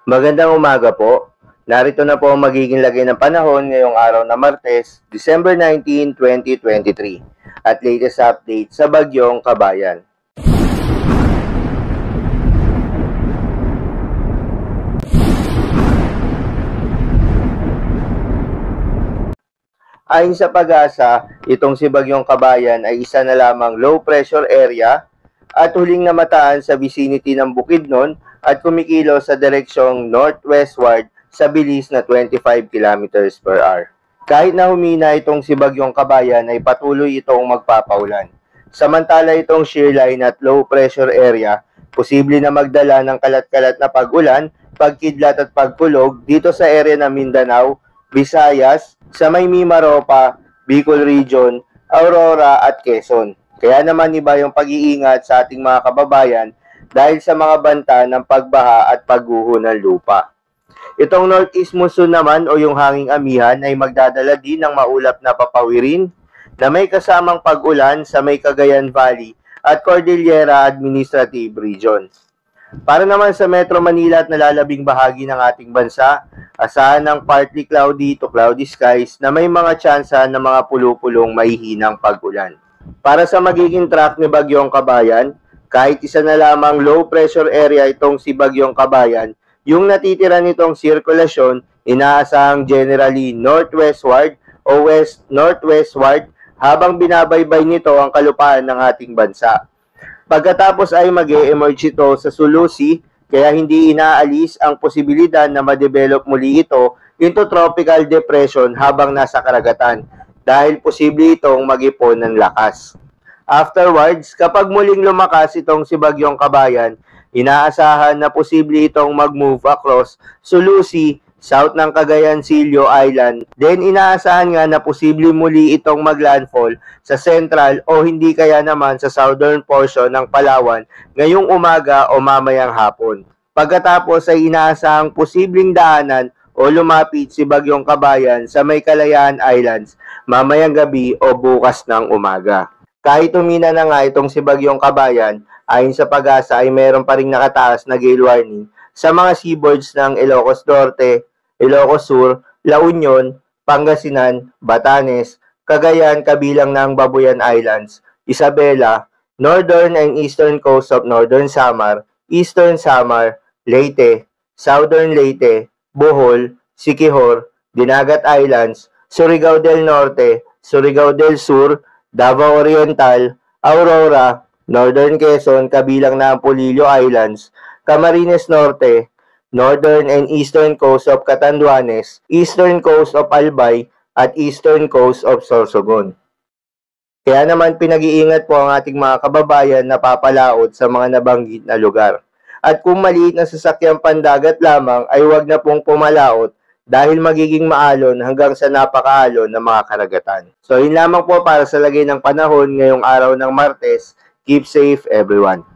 Magandang umaga po. Narito na po ang magiging lagay ng panahon ngayong araw na Martes, December 19, 2023 at latest update sa Bagyong Kabayan. Ayon sa Pag-asa, itong si Bagyong Kabayan ay isa na lamang low pressure area at huling namataan sa vicinity ng Bukidnon at kumikilos sa direksyong northwestward sa bilis na 25 km per hour. Kahit na humina itong si Bagyong Kabayan ay patuloy itong magpapaulan. Samantala itong shear line at low pressure area, posible na magdala ng kalat-kalat na pag-ulan, pagkidlat at pagkulog dito sa area ng Mindanao, Visayas, sa may Mimaropa, Bicol Region, Aurora at Quezon. Kaya naman iba yung pag-iingat sa ating mga kababayan dahil sa mga banta ng pagbaha at pagguho ng lupa. Itong northeast monsoon naman o yung hanging amihan ay magdadala din ng maulap na papawirin na may kasamang pag-ulan sa may Cagayan Valley at Cordillera Administrative Region. Para naman sa Metro Manila at nalalabing bahagi ng ating bansa, asahan ng partly cloudy to cloudy skies na may mga tsansa ng mga pulu-pulong mahihinang pag-ulan. Para sa magiging track ni Bagyong Kabayan, kahit isa na lamang low pressure area itong si Bagyong Kabayan, yung natitira nitong sirkulasyon, inaasahang generally northwestward o west-northwestward habang binabaybay nito ang kalupaan ng ating bansa. Pagkatapos ay mag-e-emerge ito sa Sulu Sea, kaya hindi inaalis ang posibilidad na ma-develop muli ito into tropical depression habang nasa karagatan dahil posible itong mag-ipon ng lakas. Afterwards, kapag muling lumakas itong si Bagyong Kabayan, inaasahan na posible itong mag-move across Sulu Sea, south ng Cagayan Silio Island. Then inaasahan nga na posible muli itong maglandfall sa central o hindi kaya naman sa southern portion ng Palawan ngayong umaga o mamayang hapon. Pagkatapos ay inaasahang posibleng daanan o lumapit si Bagyong Kabayan sa may Kalayaan Islands mamayang gabi o bukas ng umaga. Kahit humina na nga itong si Bagyong Kabayan, ayon sa Pag-asa ay meron pa ring nakataas na gale warning sa mga seaboards ng Ilocos Norte, Ilocos Sur, La Union, Pangasinan, Batanes, Cagayan kabilang ng Babuyan Islands, Isabela, northern and eastern coast of Northern Samar, Eastern Samar, Leyte, Southern Leyte, Bohol, Siquijor, Dinagat Islands, Surigao del Norte, Surigao del Sur, Davao Oriental, Aurora, Northern Quezon kabilang na ang Polillo Islands, Camarines Norte, Northern and Eastern coast of Catanduanes, Eastern coast of Albay, at Eastern coast of Sorsogon. Kaya naman pinag-iingat po ang ating mga kababayan na papalaot sa mga nabanggit na lugar. At kung maliit na sasakyang pandagat lamang ay huwag na pong pumalaot dahil magiging maalon hanggang sa napakaalon ng mga karagatan. So yun lamang po para sa lagay ng panahon ngayong araw ng Martes. Keep safe everyone.